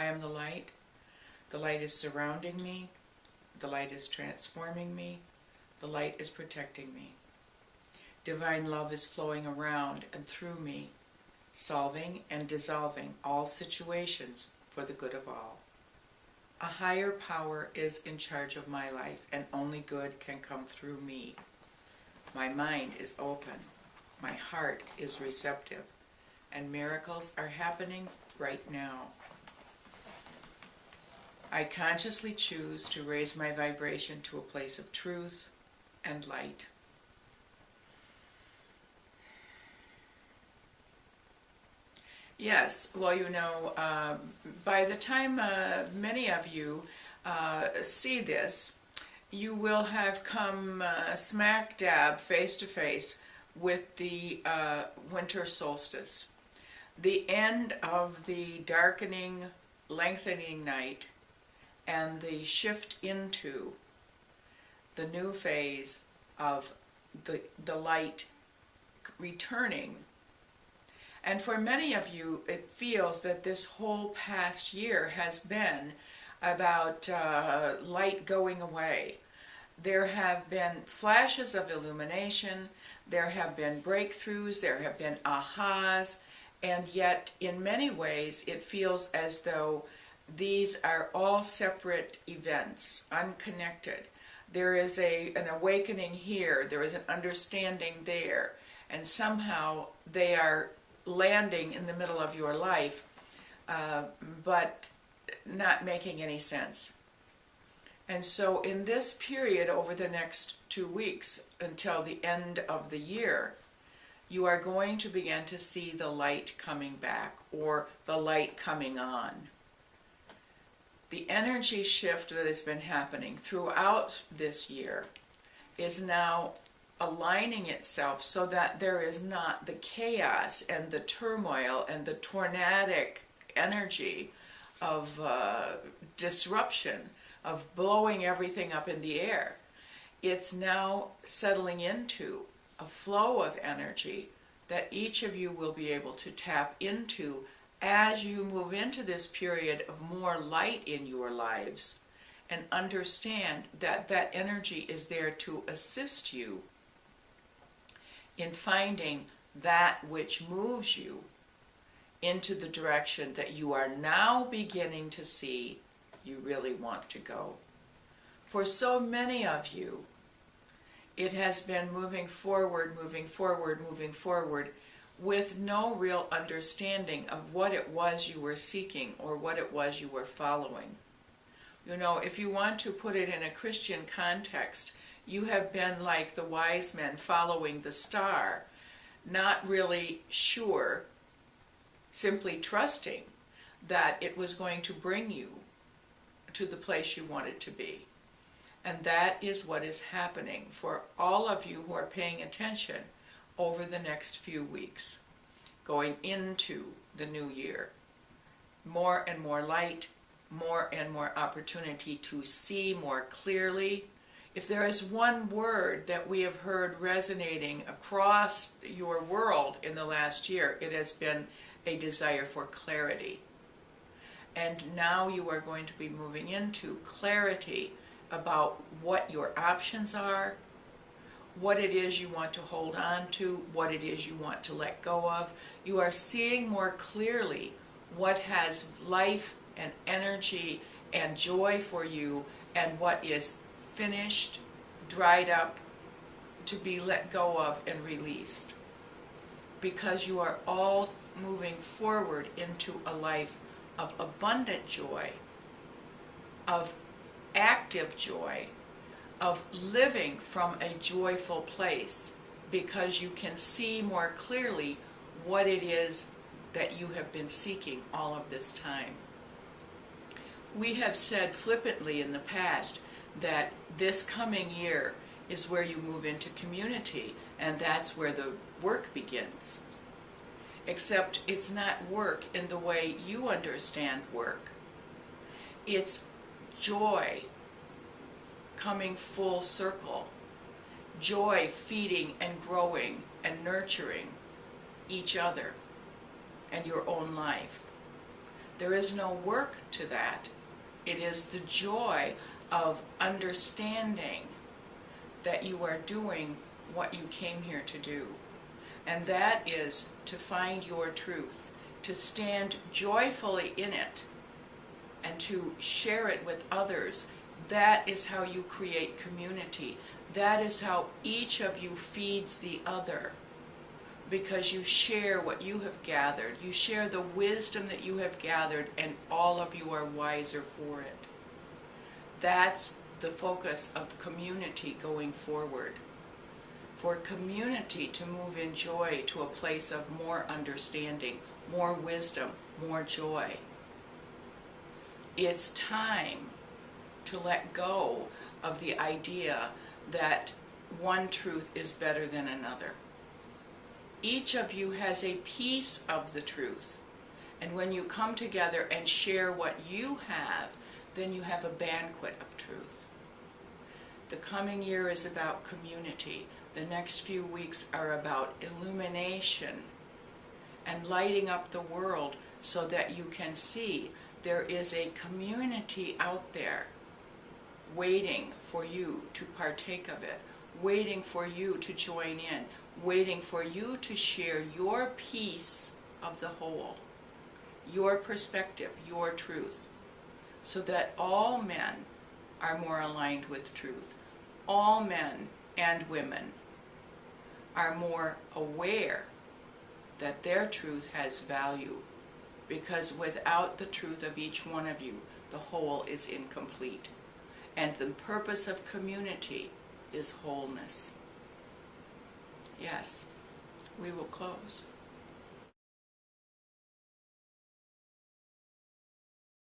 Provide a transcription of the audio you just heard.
I am the light. The light is surrounding me. The light is transforming me. The light is protecting me. Divine love is flowing around and through me, solving and dissolving all situations for the good of all. A higher power is in charge of my life, and only good can come through me. My mind is open. My heart is receptive. And miracles are happening right now. I consciously choose to raise my vibration to a place of truth and light. Yes, well, you know, by the time many of you see this, you will have come smack dab face to face with the winter solstice, the end of the darkening, lengthening night, and the shift into the new phase of the light returning. And for many of you, it feels that this whole past year has been about light going away. There have been flashes of illumination, there have been breakthroughs, there have been ahas, and yet in many ways it feels as though these are all separate events, unconnected. There is an awakening here, there is an understanding there, and somehow they are landing in the middle of your life, but not making any sense. And so in this period over the next 2 weeks until the end of the year, you are going to begin to see the light coming back, or the light coming on. The energy shift that has been happening throughout this year is now aligning itself so that there is not the chaos and the turmoil and the tornadic energy of disruption, of blowing everything up in the air. It's now settling into a flow of energy that each of you will be able to tap into as you move into this period of more light in your lives, and understand that that energy is there to assist you in finding that which moves you into the direction that you are now beginning to see you really want to go. For so many of you, it has been moving forward, moving forward, moving forward, with no real understanding of what it was you were seeking or what it was you were following. You know, if you want to put it in a Christian context, you have been like the wise men following the star, not really sure, simply trusting that it was going to bring you to the place you wanted to be. And that is what is happening for all of you who are paying attention over the next few weeks, going into the new year. More and more light, more and more opportunity to see more clearly. If there is one word that we have heard resonating across your world in the last year, it has been a desire for clarity. And now you are going to be moving into clarity about what your options are, what it is you want to hold on to, what it is you want to let go of. You are seeing more clearly what has life and energy and joy for you, and what is finished, dried up, to be let go of and released. Because you are all moving forward into a life of abundant joy, of active joy, of living from a joyful place, because you can see more clearly what it is that you have been seeking all of this time. We have said flippantly in the past that this coming year is where you move into community, and that's where the work begins. Except it's not work in the way you understand work. It's joy coming full circle. Joy feeding and growing and nurturing each other and your own life. There is no work to that. It is the joy of understanding that you are doing what you came here to do. And that is to find your truth, to stand joyfully in it, and to share it with others. That is how you create community. That is how each of you feeds the other, because you share what you have gathered. You share the wisdom that you have gathered, and all of you are wiser for it. That's the focus of community going forward. For community to move in joy to a place of more understanding, more wisdom, more joy. It's time to let go of the idea that one truth is better than another. Each of you has a piece of the truth, and when you come together and share what you have, then you have a banquet of truth. The coming year is about community. The next few weeks are about illumination and lighting up the world so that you can see there is a community out there waiting for you to partake of it, waiting for you to join in, waiting for you to share your piece of the whole, your perspective, your truth, so that all men are more aligned with truth. All men and women are more aware that their truth has value, because without the truth of each one of you, the whole is incomplete. And the purpose of community is wholeness. Yes, we will close.